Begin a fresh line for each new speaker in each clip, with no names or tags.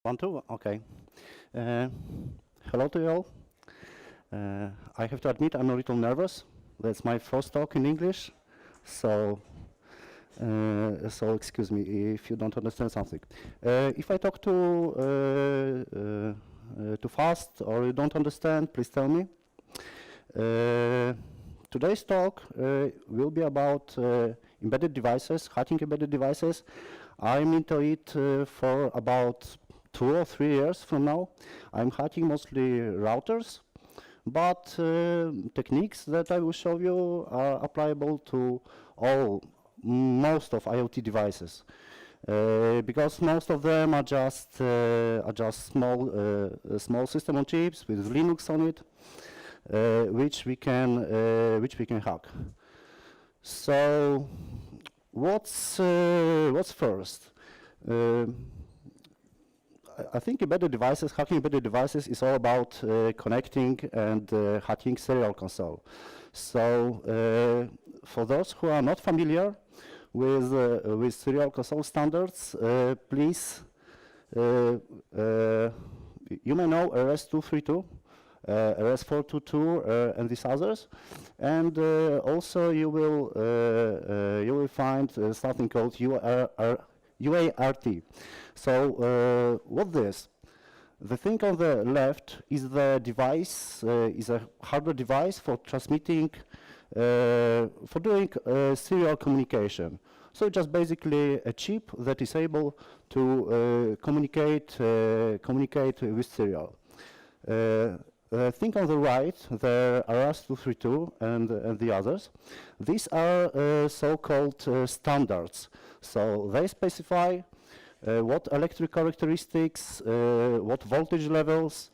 1, 2, okay. Hello to you all. I have to admit I'm a little nervous. That's my first talk in English, so excuse me if you don't understand something. If I talk too fast or you don't understand, please tell me. Today's talk will be about embedded devices, hacking embedded devices. I'm into it for about 2 or 3 years from now. I'm hacking mostly routers, but techniques that I will show you are applicable to most of IoT devices, because most of them are just small system on chips with Linux on it, which we can hack. So what's first? I think hacking embedded devices is all about connecting and hacking serial console. So for those who are not familiar with serial console standards, please, you may know RS-232, RS-422, and these others, and also you will find something called UART. So what's this? The thing on the left is the device, is a hardware device for transmitting, for doing serial communication. So just basically a chip that is able to communicate with serial. The thing on the right, the RS-232 and the others, these are so-called standards. So they specify what electric characteristics, what voltage levels,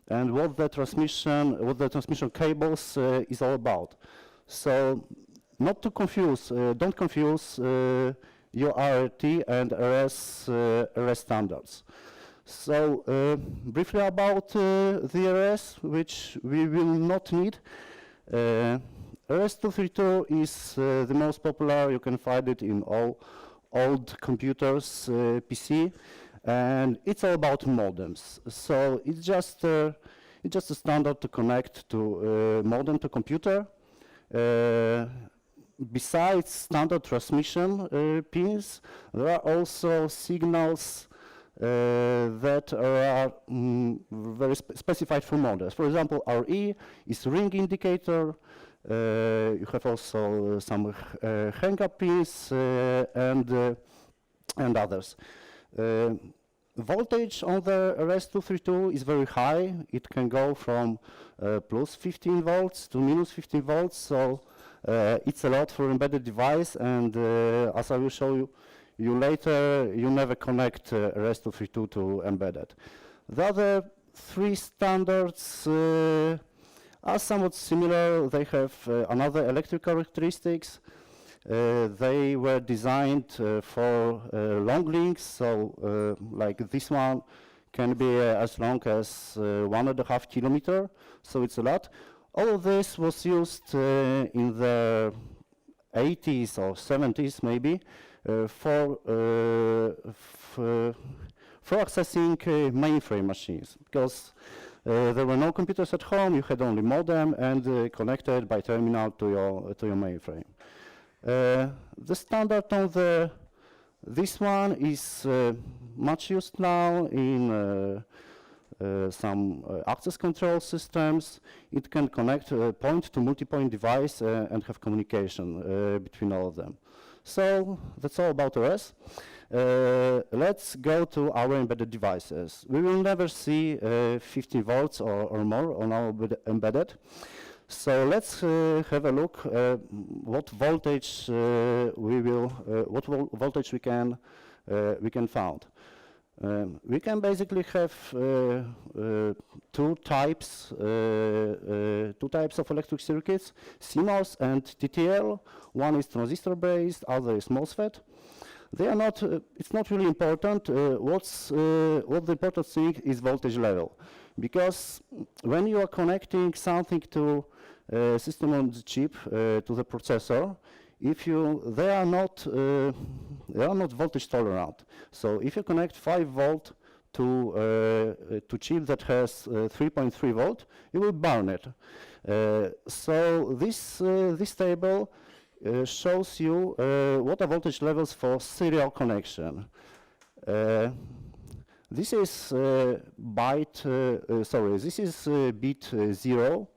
and what the transmission cables is all about. So not to confuse, don't confuse UART and RS standards. So briefly about the RS, which we will not need. RS-232 is the most popular. You can find it in all old computers, PC, and it's all about modems. So it's just a standard to connect to modem to computer. Besides standard transmission pins, there are also signals that are very specified for modems. For example, RE is ring indicator. You have also some hang-up pins and others. Voltage on the RS-232 is very high. It can go from plus 15 volts to minus 15 volts. So it's a lot for embedded device. And as I will show you later, you never connect RS-232 to embedded. The other 3 standards are somewhat similar. They have another electric characteristics. They were designed for long links, so like this one can be as long as 1.5 kilometers, so it's a lot. All of this was used in the 80s or 70s maybe for accessing mainframe machines, because there were no computers at home. You had only modem and connected by terminal to your mainframe. The standard on this one is much used now in some access control systems. It can connect a point to multi-point device and have communication between all of them. So that's all about RS. Let's go to our embedded devices. We will never see 15 volts or more on our embedded. So let's have a look what voltage we can found. We can basically have two types of electric circuits: CMOS and TTL. One is transistor based, other is MOSFET. They are not. It's not really important. What the important thing is voltage level, because when you are connecting something to system on the chip to the processor, they are not voltage tolerant. So if you connect 5 volt to chip that has 3.3 volt, you will burn it. So this table shows you what are voltage levels for serial connection. This is this is bit 0,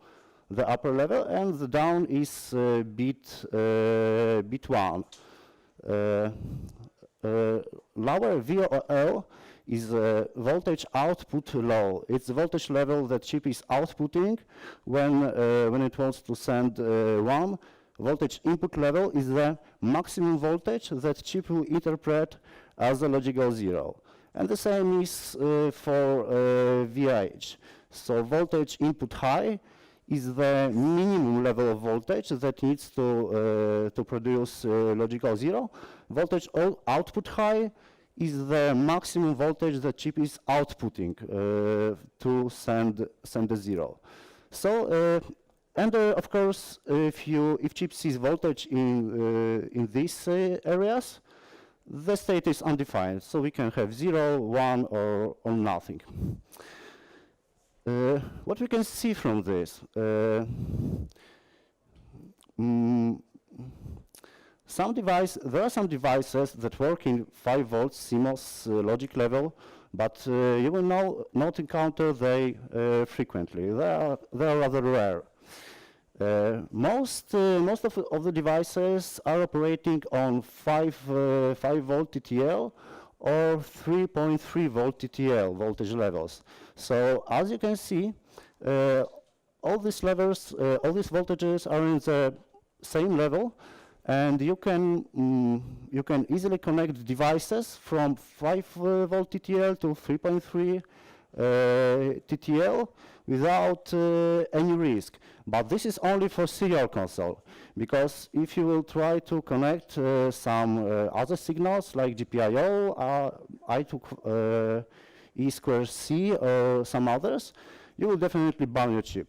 the upper level, and the down is bit 1. Lower VOL is voltage output low. It's the voltage level that chip is outputting when it wants to send 1. Voltage input level is the maximum voltage that chip will interpret as a logical 0. And the same is for VIH. So voltage input high is the minimum level of voltage that needs to produce logical 0. Voltage output high is the maximum voltage that chip is outputting to send a 0. So, of course, if chip sees voltage in these areas, the state is undefined. So we can have 0, 1, or nothing. What we can see from this, there are some devices that work in 5 volts CMOS logic level, but you will not encounter they frequently. They are rather rare. Most of the devices are operating on 5 volt TTL or 3.3 volt TTL voltage levels. So as you can see, all these levels, all these voltages are in the same level, and you can easily connect devices from 5 volt TTL to 3.3 TTL without any risk. But this is only for serial console, because if you will try to connect some other signals like GPIO, I2 E2C or some others, you will definitely burn your chip.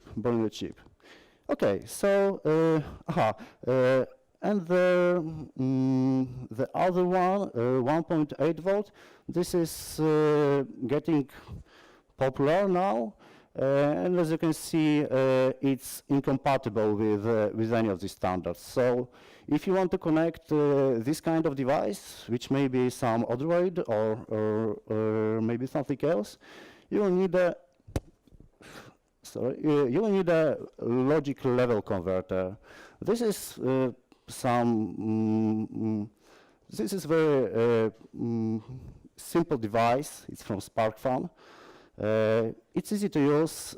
Okay, so and the other one, 1.8 volt, this is getting popular now. And as you can see, it's incompatible with any of these standards. So if you want to connect this kind of device, which may be some OpenWrt or maybe something else, you will need a logic level converter. This is this is very simple device. It's from SparkFun. It's easy to use.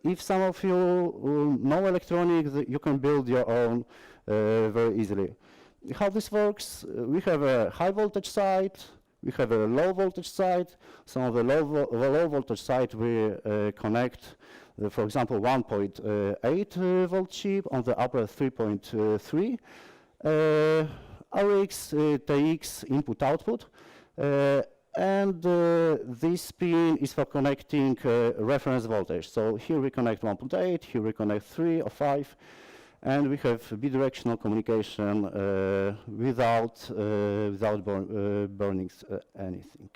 If some of you know electronics, you can build your own very easily. How this works, we have a high voltage side, we have a low voltage side. Some of the low voltage side we connect, for example, 1.8 volt chip on the upper 3.3. RX, TX input output. And this pin is for connecting reference voltage. So here we connect 1.8, here we connect 3 or 5, and we have bidirectional communication without burning anything.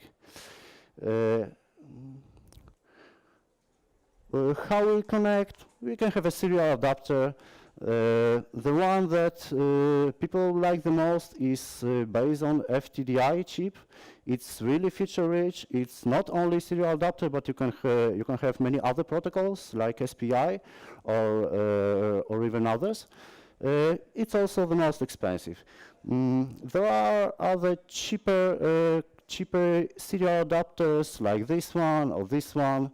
How we connect? We can have a serial adapter. The one that people like the most is based on FTDI chip. It's really feature-rich. It's not only serial adapter, but you can have many other protocols like SPI or even others. It's also the most expensive. There are other cheaper serial adapters like this one or this one.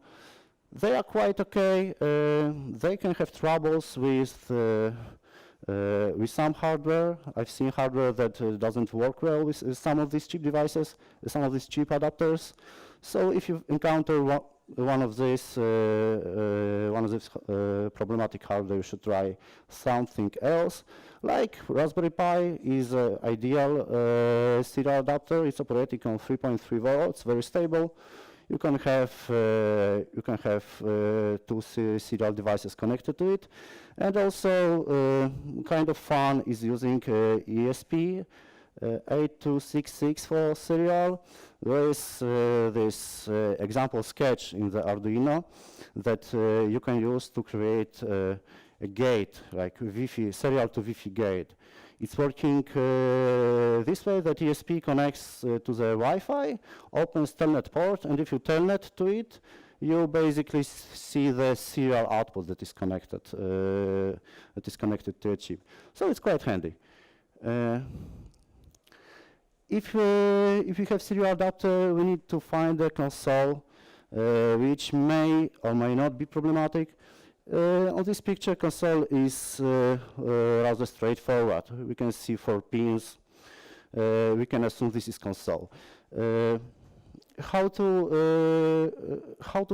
They are quite okay. They can have troubles with some hardware. I've seen hardware that doesn't work well with some of these cheap devices, some of these cheap adapters. So if you encounter one of these problematic hardware, you should try something else. Like Raspberry Pi is an ideal serial adapter. It's operating on 3.3 volts, very stable. You can have 2 serial devices connected to it, and also kind of fun is using ESP 8266 for serial. There is this example sketch in the Arduino that you can use to create a gate, like Wi-Fi, serial to Wi-Fi gate. It's working this way, that ESP connects to the Wi-Fi, opens telnet port, and if you telnet to it, you basically see the serial output that is connected to a chip. So it's quite handy. If we have serial adapter, we need to find a console, which may or may not be problematic. On this picture, console is rather straightforward. We can see 4 pins. We can assume this is console. How to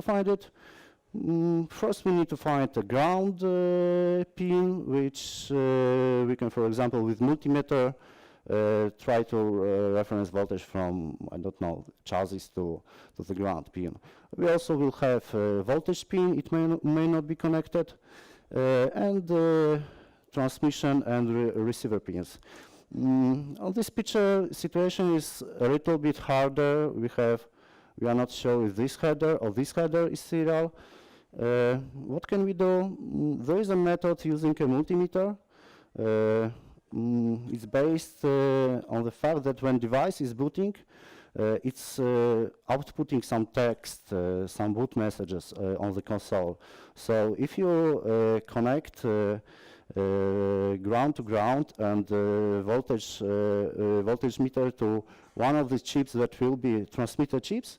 find it? First, we need to find a ground pin, which we can, for example, with multimeter, try to reference voltage from, I don't know, chassis to the ground pin. We also will have a voltage pin. It may not be connected, and transmission and receiver pins. On this picture, situation is a little bit harder. We are not sure if this header or this header is serial. What can we do? There is a method using a multimeter. It's based on the fact that when device is booting, it's outputting some text, some boot messages on the console. So if you connect ground to ground and voltage meter to one of the chips that will be transmitter chips,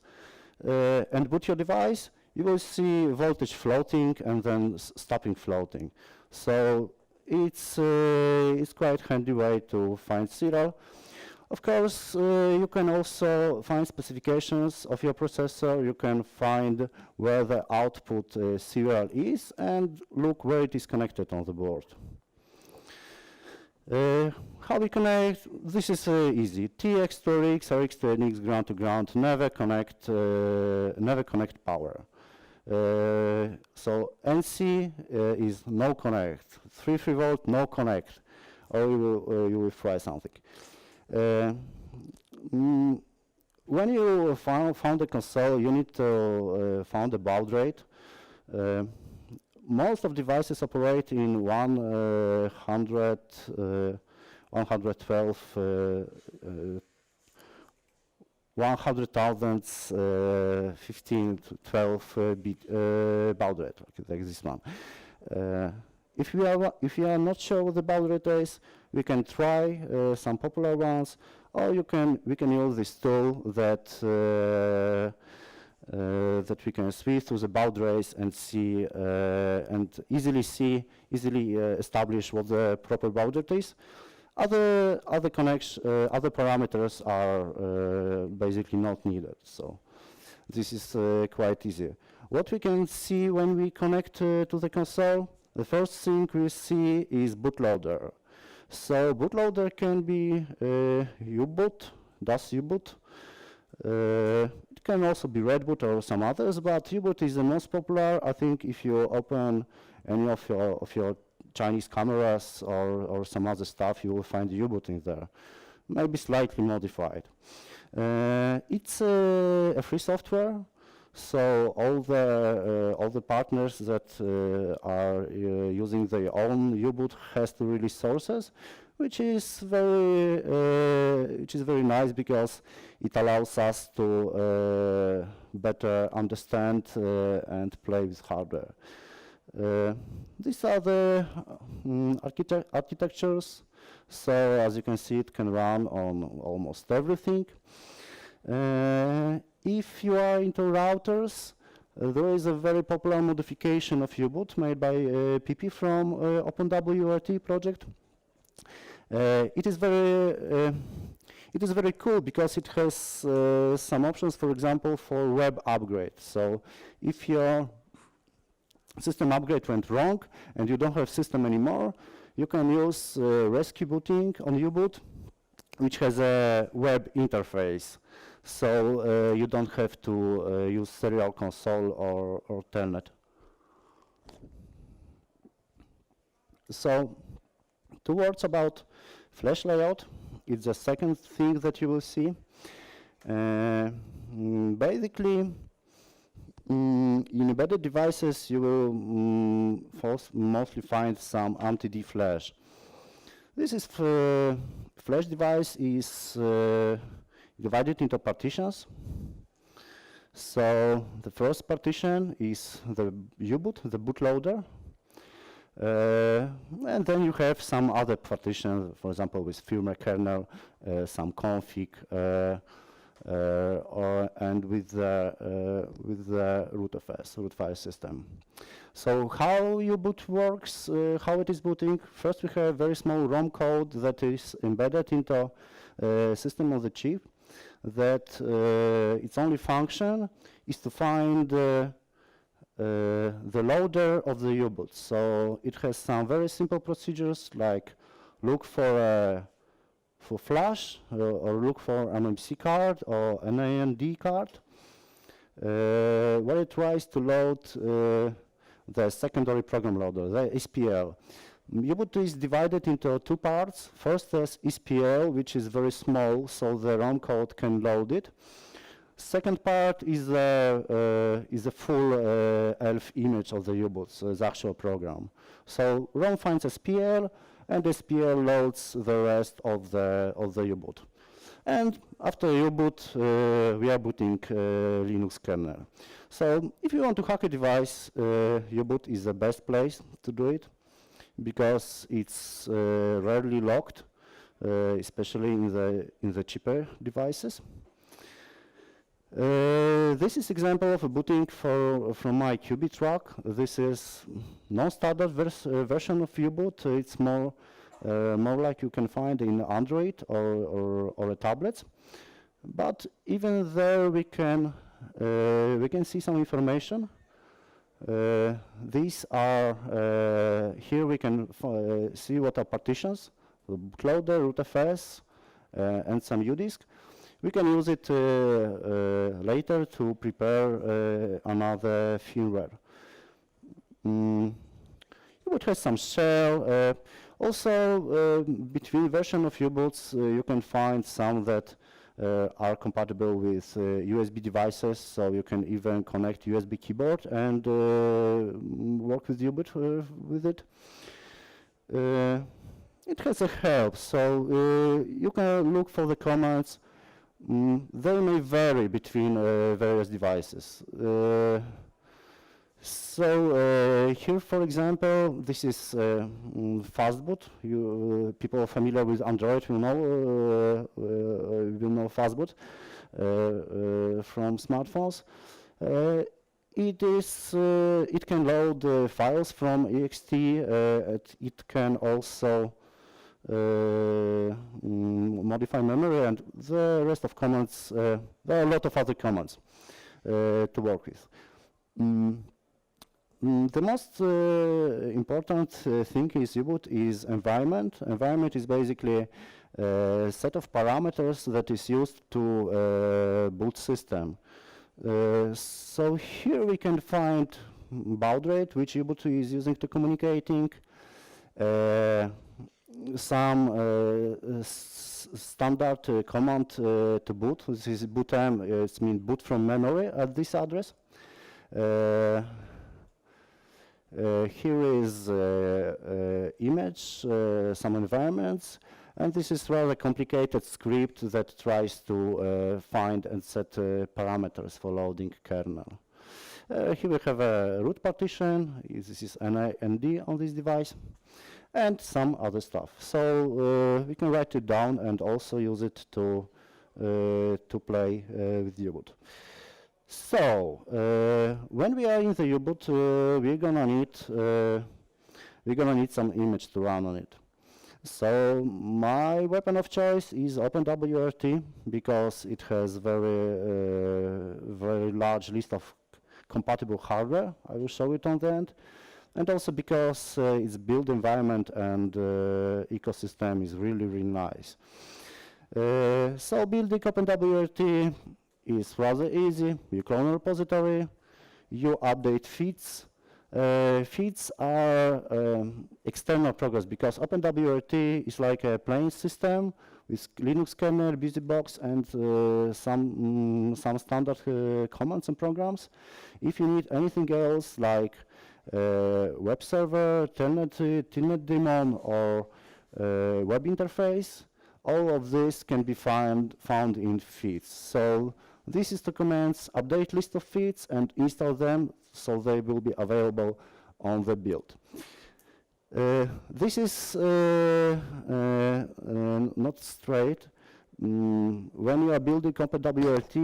and boot your device, you will see voltage floating and then stopping floating. So it's quite handy way to find serial. Of course, you can also find specifications of your processor. You can find where the output serial is and look where it is connected on the board. How we connect? This is easy. TX to RX, RX to NX, ground to ground. Never connect power. So NC is no connect. 3 volt, no connect, or you will fry something. When you found the console, you need to find the baud rate. Most of devices operate in 112 100,000 15 to 12 bit baud rate, like this one. If you are not sure what the baud rate is, we can try some popular ones, or we can use this tool that we can sweep through the baud rates and see and easily establish what the proper baud rate is. Other parameters are basically not needed, so this is quite easy. What we can see when we connect to the console, the first thing we see is bootloader. So bootloader can be U-boot, DOS U-boot. It can also be Redboot or some others, but U-boot is the most popular. I think if you open any of your Chinese cameras or some other stuff, you will find U-boot in there, maybe slightly modified. It's a free software, so all the partners that are using their own U-boot has to release sources, which is very nice because it allows us to better understand and play with hardware. These are the architectures. So as you can see, it can run on almost everything. If you are into routers, there is a very popular modification of U-boot made by PP from OpenWrt project. It is very cool because it has some options, for example, for web upgrade. So if your system upgrade went wrong and you don't have system anymore, you can use rescue booting on U-boot, which has a web interface. So you don't have to use serial console or telnet. So 2 words about flash layout. it's the second thing that you will see. Basically, in embedded devices, you will mostly find some MTD flash. This is flash device is divided into partitions. So the first partition is the U-boot, the bootloader. And then you have some other partitions, for example, with firmware kernel, some config, and with the root file system. So how U-boot works, how it is booting? First, we have very small ROM code that is embedded into system of the chip. That its only function is to find the loader of the U-boot. So it has some very simple procedures like look for flash or look for an MC card or an AND card, where it tries to load the secondary program loader, the SPL. U-boot is divided into two parts. First is SPL, which is very small, so the ROM code can load it. Second part is a full ELF image of the U-boot, so the actual program. So ROM finds SPL, and SPL loads the rest of the U-boot. And after U-boot, we are booting Linux kernel. So if you want to hack a device, U-boot is the best place to do it, because it's rarely locked, especially in the cheaper devices. This is example of a booting from my Qubit rack. This is non-standard version of U-boot. It's more like you can find in Android or a tablet. But even there, we can see some information. These are, here we can see what are partitions, the bootloader, rootfs, and some udisk. We can use it later to prepare another firmware. U-boot has some shell. Also, between version of U-boots, you can find some that are compatible with USB devices, so you can even connect USB keyboard and work with U-boot with it. It has a help, so you can look for the commands. They may vary between various devices. Here, for example, this is fastboot. People familiar with Android will know fastboot from smartphones. It can load files from ext. It can also modify memory, and the rest of commands. There are a lot of other commands to work with. The most important thing is U-boot is environment. Environment is basically a set of parameters that is used to boot system. So here we can find baud rate, which U-boot is using to communicating, some standard command to boot. This is bootm. It means boot from memory at this address. Here is image, some environments, and this is rather complicated script that tries to find and set parameters for loading kernel. Here we have a root partition. This is ND on this device, and some other stuff. So we can write it down and also use it to play with U-boot. So when we are in the U-boot, we're gonna need some image to run on it. So my weapon of choice is OpenWrt, because it has very large list of compatible hardware. I will show it on the end, and also because its build environment and ecosystem is really nice. So building OpenWrt is rather easy. You clone a repository, you update feeds. Feeds are external progress, because OpenWrt is like a plain system with Linux kernel, BusyBox, and some standard commands and programs. If you need anything else like web server, telnet daemon, or web interface, all of this can be found in feeds. So this is the commands: update list of feeds and install them so they will be available on the build. This is not straight. When you are building OpenWrt,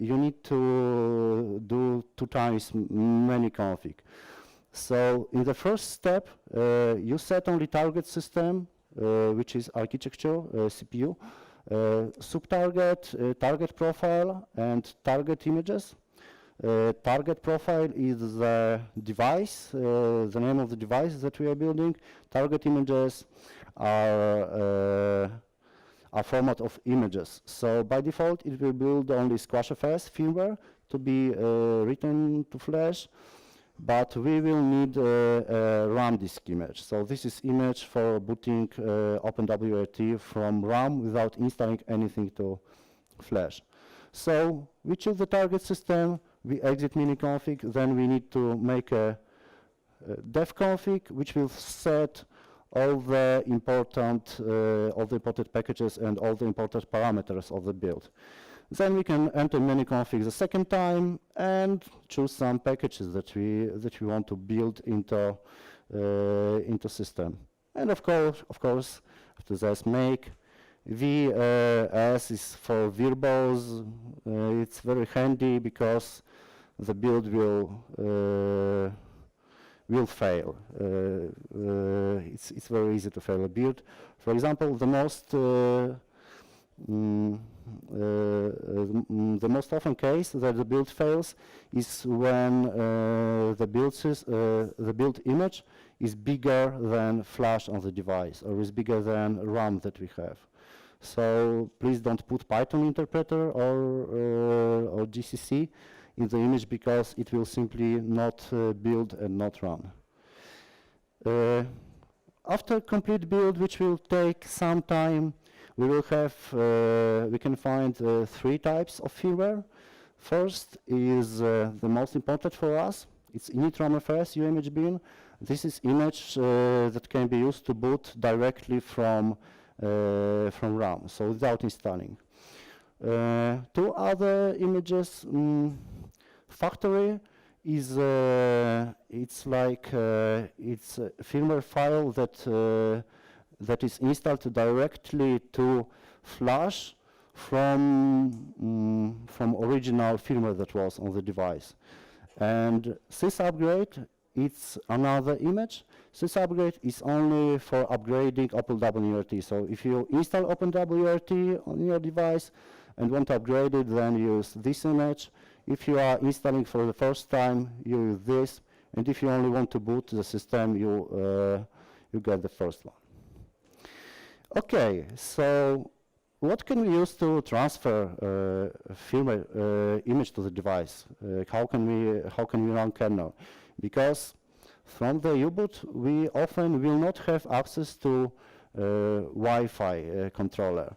you need to do 2 times many config. So in the first step, you set only target system, which is architecture, CPU, subtarget, target profile, and target images. Target profile is the device, the name of the device that we are building. Target images are a format of images. So by default, it will build only SquashFS firmware to be written to Flash, but we will need a RAM disk image. So this is image for booting OpenWrt from RAM without installing anything to Flash. So we choose the target system, we exit miniconfig, then we need to make a dev config, which will set all the important packages and all the important parameters of the build. Then we can enter miniconfig the second time and choose some packages that we want to build into system. And of course, after this, make VS is for verbose. It's very handy because the build will fail. It's very easy to fail a build. For example, the most often case that the build fails is when the build image is bigger than Flash on the device, or is bigger than RAM that we have. So please don't put Python interpreter or GCC in the image, because it will simply not build and not run. After complete build, which will take some time, we can find 3 types of firmware. First is the most important for us. It's init-ramfs image bin. This is image that can be used to boot directly from RAM, so without installing. 2 other images. Factory is it's a firmware file that is installed directly to Flash from original firmware that was on the device. And sysupgrade, it's another image. Sysupgrade is only for upgrading OpenWrt. So if you install OpenWrt on your device and want to upgrade it, then use this image. If you are installing for the first time, you use this. And if you only want to boot the system, you get the first one. Okay, so what can we use to transfer firmware image to the device? How can we run kernel? Because from the U-boot, we often will not have access to Wi-Fi controller.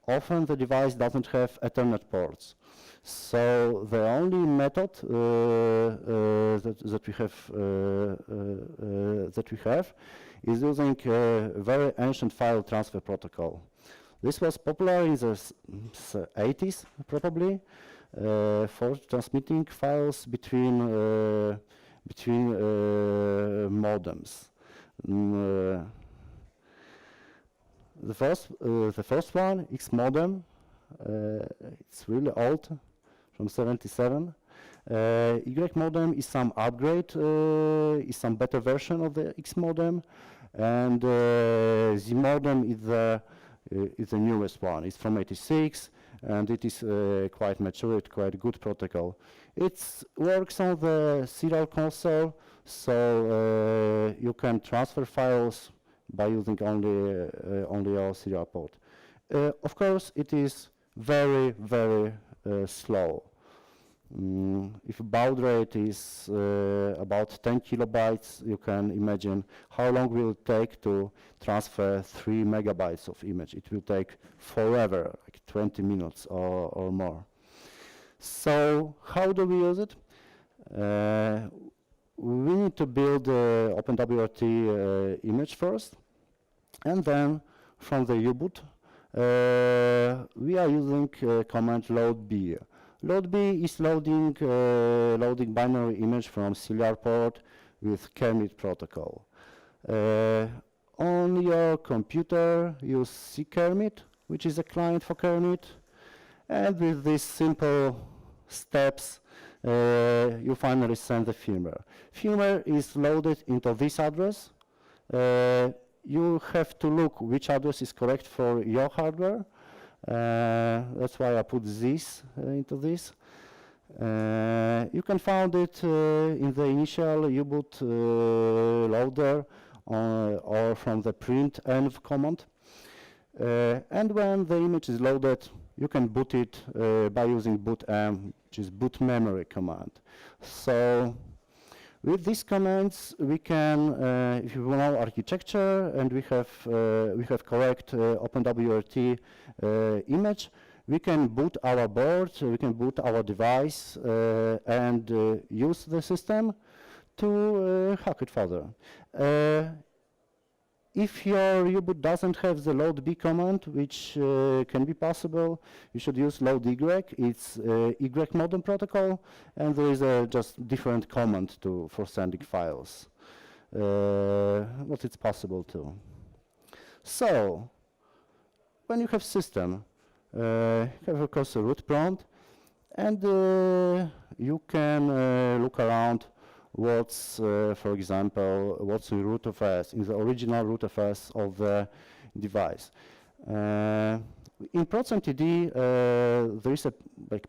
Often the device doesn't have Ethernet ports. So the only method that we have is using a very ancient file transfer protocol. This was popular in the 80s, probably, for transmitting files between modems. The first one, X modem. It's really old, from 77. Y modem is some upgrade, is some better version of the X modem, and Z modem is the newest one. It's from 86, and it is quite mature, quite good protocol. It works on the serial console, so you can transfer files by using only your serial port. Of course, it is very, very slow. If baud rate is about 10 kilobytes, you can imagine how long will it take to transfer 3 megabytes of image. It will take forever, like 20 minutes or more. So how do we use it? We need to build OpenWrt image first, and then from the U-boot, we are using command loadb. Loadb is loading binary image from serial port with Kermit protocol. On your computer, use ckermit, which is a client for Kermit, and with these simple steps, you finally send the firmware. Firmware is loaded into this address. You have to look which address is correct for your hardware. That's why I put this into this. You can find it in the initial U-boot loader or from the print-env command. And when the image is loaded, you can boot it by using bootm, which is boot memory command. So with these commands, we can, if you know architecture and we have correct OpenWrt image, we can boot our board, we can boot our device and use the system to hack it further. If your U-boot doesn't have the loadb command, which can be possible, you should use loady. It's Y modem protocol, and there is a just different command for sending files. But it's possible too. So, when you have system, you have of course a root prompt, and you can look around what's, for example, what's in rootfs, in the original rootfs of the device. In PROIDEA, there is a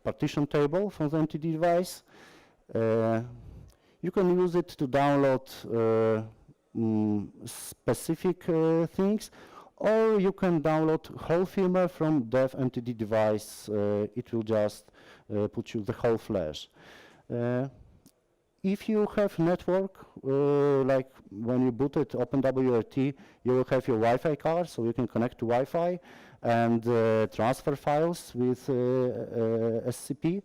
partition table for the MTD device. You can use it to download specific things, or you can download whole firmware from dev MTD device. It will just put you the whole flash. If you have network, like when you booted OpenWrt, you will have your Wi-Fi card, so you can connect to Wi-Fi and transfer files with SCP.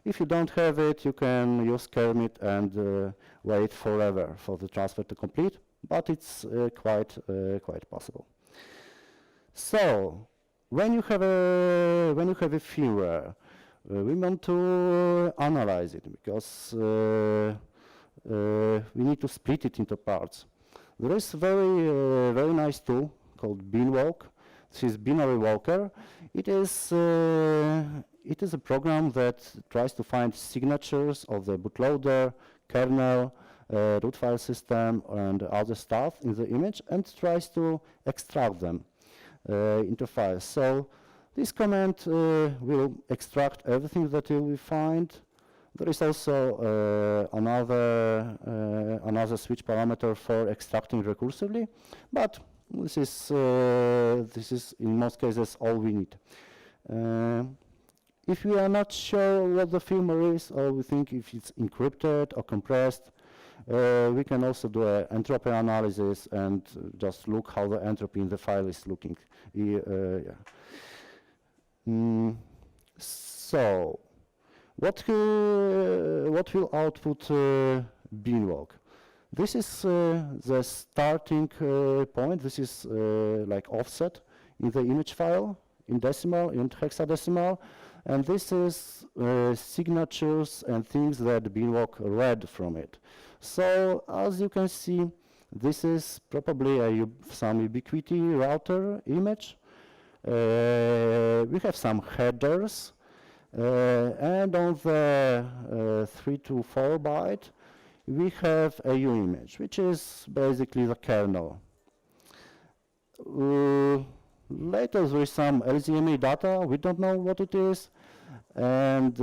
If you don't have it, you can use Kermit and wait forever for the transfer to complete, but it's quite possible. So, when you have a firmware, we want to analyze it because we need to split it into parts. There is a very nice tool called binwalk. This is binary walker. It is a program that tries to find signatures of the bootloader, kernel, root file system, and other stuff in the image, and tries to extract them into files. So this command will extract everything that you will find. There is also another switch parameter for extracting recursively, but this is in most cases all we need. If we are not sure what the firmware is, or we think if it's encrypted or compressed, we can also do an entropy analysis and just look how the entropy in the file is looking. So, what will output binwalk? This is the starting point. This is like offset in the image file in decimal, in hexadecimal, and this is signatures and things that binwalk read from it. So, as you can see, this is probably some ubiquity router image. We have some headers, and on the 3 to 4 byte, we have a U image, which is basically the kernel. Later there is some LZMA data, we don't know what it is, and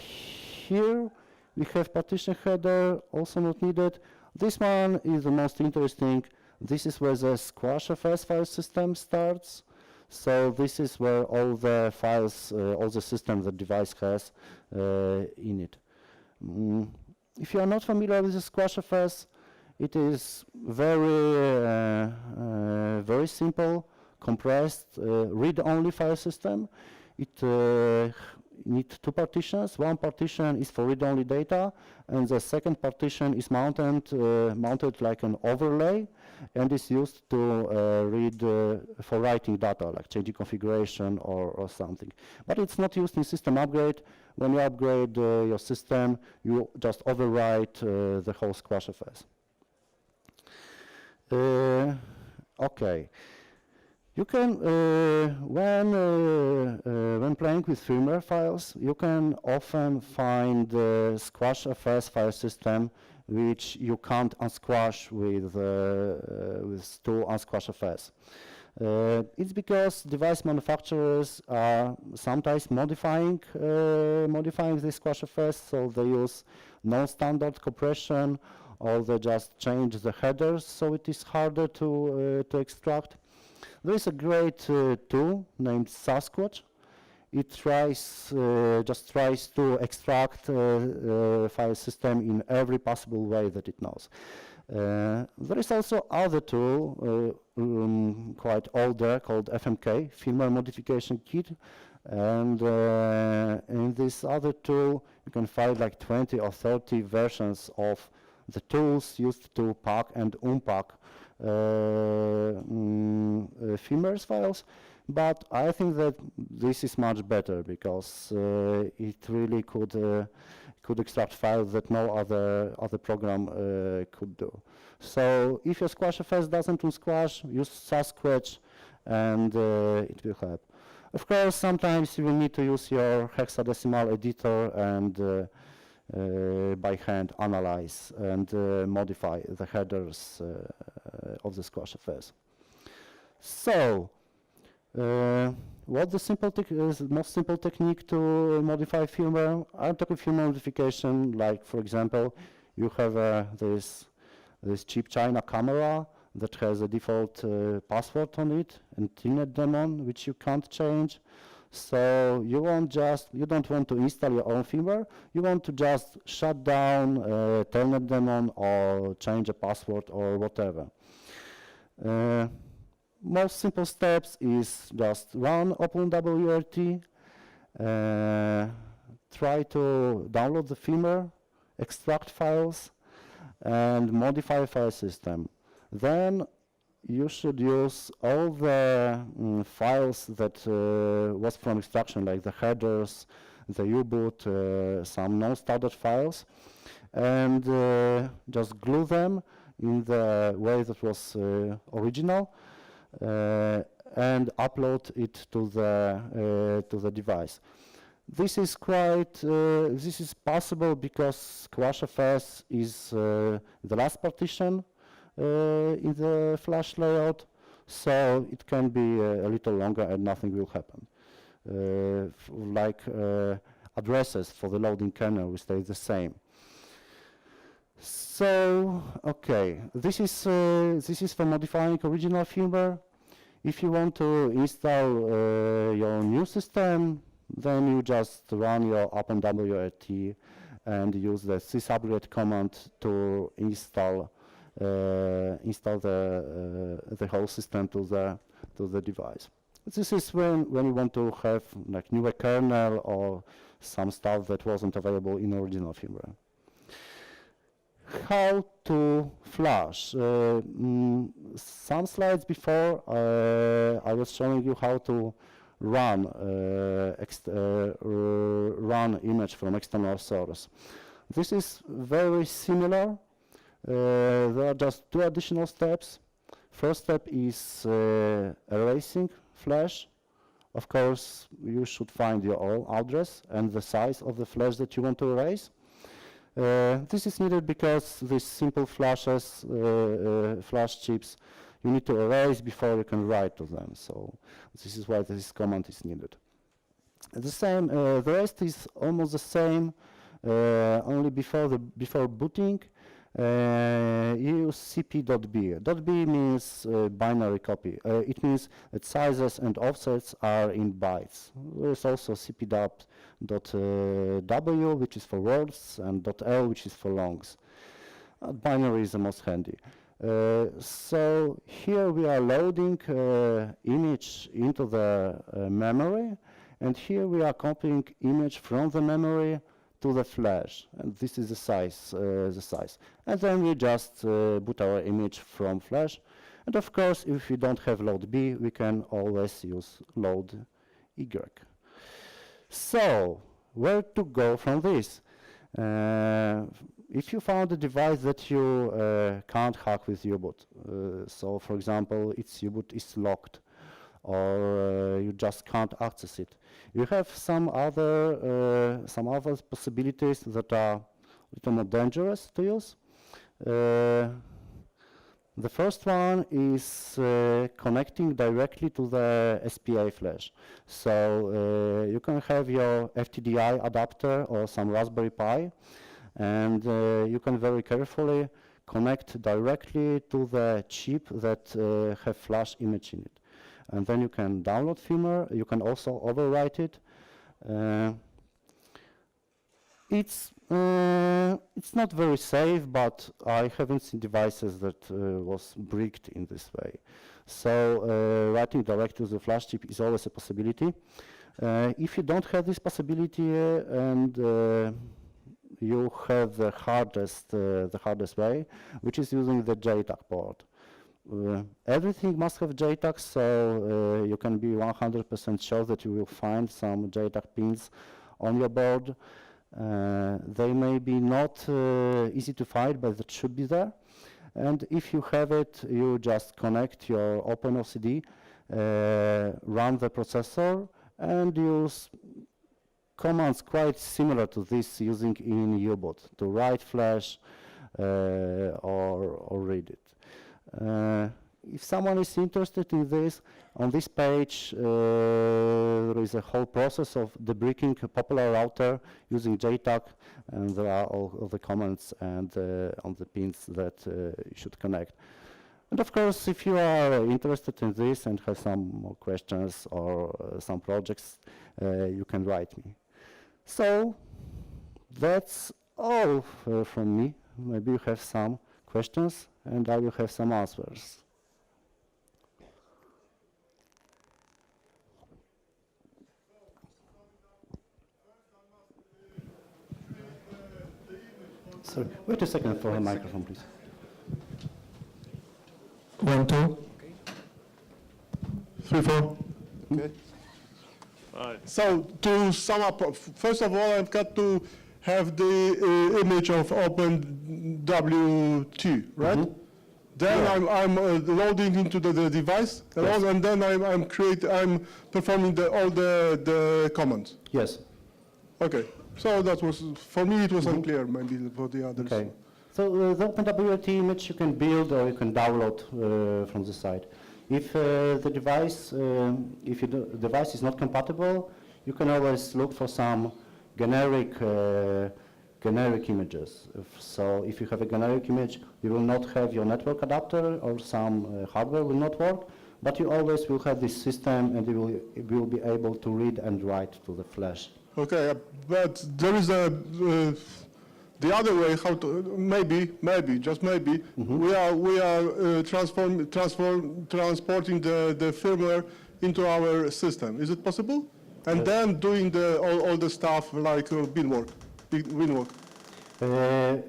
here we have partition header, also not needed. This one is the most interesting. This is where the squashfs file system starts. So this is where all the files, all the system the device has in it. If you are not familiar with the SquashFS, it is very, very simple, compressed, read-only file system. It needs two partitions. One partition is for read-only data, and the second partition is mounted like an overlay, and is used to read for writing data, like changing configuration or something. But it's not used in system upgrade. When you upgrade your system, you just overwrite the whole SquashFS. Okay. You can, when playing with firmware files, you can often find the SquashFS file system which you can't unsquash with to unsquashFS. It's because device manufacturers are sometimes modifying the SquashFS, so they use non-standard compression, or they just change the headers, so it is harder to extract. There is a great tool named Sasquatch. It just tries to extract file system in every possible way that it knows. There is also other tool, quite older, called FMK, Firmware Modification Kit. And in this other tool, you can find like 20 or 30 versions of the tools used to pack and unpack firmware files, but I think that this is much better because it really could extract files that no other program could do. So if your SquashFS doesn't unsquash, use Sasquatch, and it will help. Of course, sometimes you will need to use your hexadecimal editor and by hand analyze and modify the headers of the SquashFS. So, what's the most simple technique to modify firmware? I'm talking firmware modification, like for example, you have this cheap China camera that has a default password on it and Telnet daemon, which you can't change. So you don't want to install your own firmware. You want to just shut down Telnet daemon or change a password or whatever. Most simple steps is just run OpenWrt, try to download the firmware, extract files, and modify file system. Then you should use all the files that was from extraction, like the headers, the U-boot, some non-standard files, and just glue them in the way that was original, and upload it to the device. This is possible because SquashFS is the last partition in the flash layout, so it can be a little longer and nothing will happen. Like addresses for the loading kernel will stay the same. So, okay, this is for modifying original firmware. If you want to install your new system, then you just run your OpenWrt and use the sysupgrade command to install the whole system to the device. This is when you want to have like newer kernel or some stuff that wasn't available in original firmware. How to flash? Some slides before I was showing you how to run image from external source. This is very similar. There are just two additional steps. First step is erasing flash. Of course, you should find your own address and the size of the flash that you want to erase. This is needed because these simple flashes, flash chips, you need to erase before you can write to them. So this is why this command is needed. The rest is almost the same, only before booting. you use cp.b. .b means binary copy. It means that sizes and offsets are in bytes. There is also cp.w, which is for words, and .l, which is for longs. Binary is the most handy. So here we are loading image into the memory, and here we are copying image from the memory to the flash, and this is the size, And then we just boot our image from flash. And of course, if we don't have load B, we can always use load Y. So, where to go from this? If you found a device that you can't hack with U-boot, so for example, its U-boot is locked, or you just can't access it, you have some other possibilities that are a little more dangerous to use. The first one is connecting directly to the SPA flash. So you can have your FTDI adapter or some Raspberry Pi, and you can very carefully connect directly to the chip that have flash image in it. And then you can download firmware. You can also overwrite it. It's not very safe, but I haven't seen devices that was bricked in this way. So writing directly to the flash chip is always a possibility. If you don't have this possibility and you have the hardest way, which is using the JTAG port. Everything must have JTAG, so you can be 100% sure that you will find some JTAG pins on your board. They may be not easy to find, but it should be there. And if you have it, you just connect your OpenWrt, run the processor, and use commands quite similar to this using in U-boot to write flash or read it. If someone is interested in this, on this page there is a whole process of debricking a popular router using JTAG, and there are all of the comments and on the pins that you should connect. And of course, if you are interested in this and have some more questions or some projects, you can write me. So that's all from me. Maybe you have some questions, and I will have some answers. Sorry, wait a second for a microphone, please.
1, 2, 3, 4.
Okay. So to sum up, first of all, I've got to have the image of OpenWrt, right? Mm-hmm. Then yeah. I'm loading into the device, yes. And then I'm performing all the commands.
Yes.
Okay. So that was, for me, it was unclear, maybe for the others.
Okay. So the OpenWrt image you can build or you can download from the site. If the device, device is not compatible, you can always look for some generic images. So if you have a generic image, you will not have your network adapter or some hardware will not work, but you always will have this system and you will be able to read and write to the flash.
Okay, but there is the other way, how to, maybe, just maybe, mm-hmm. we are transporting the firmware into our system. Is it possible? And then doing all the stuff like WinWork.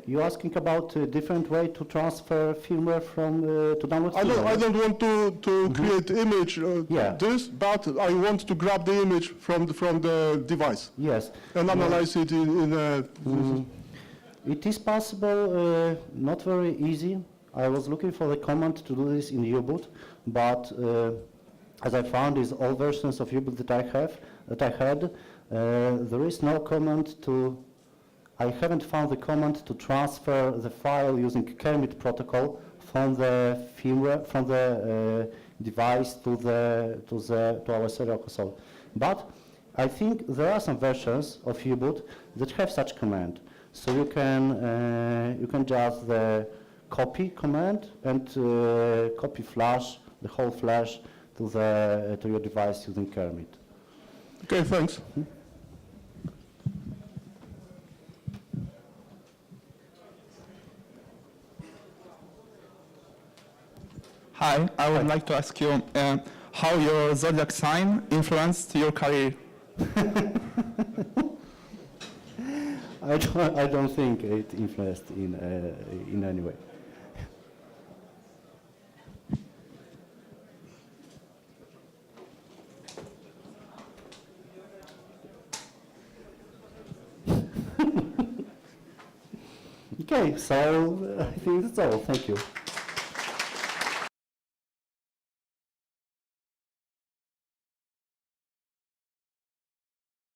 You're asking about a different way to transfer firmware from to download firmware?
I don't want to mm-hmm. create image this, but I want to grab the image from the device.
Yes.
And analyze it in
It is possible, not very easy. I was looking for the command to do this in U-boot, but as I found is all versions of U-boot that I had, there is no command I haven't found the command to transfer the file using Kermit protocol from the firmware, from the device to our serial console. But I think there are some versions of U-boot that have such command. So you can just the copy command and copy flash, the whole flash to your device using Kermit.
Okay, thanks.
Hi, I would like to ask you how your zodiac sign influenced your career.
I don't think it influenced in any way. Okay, so I think that's all. Thank you.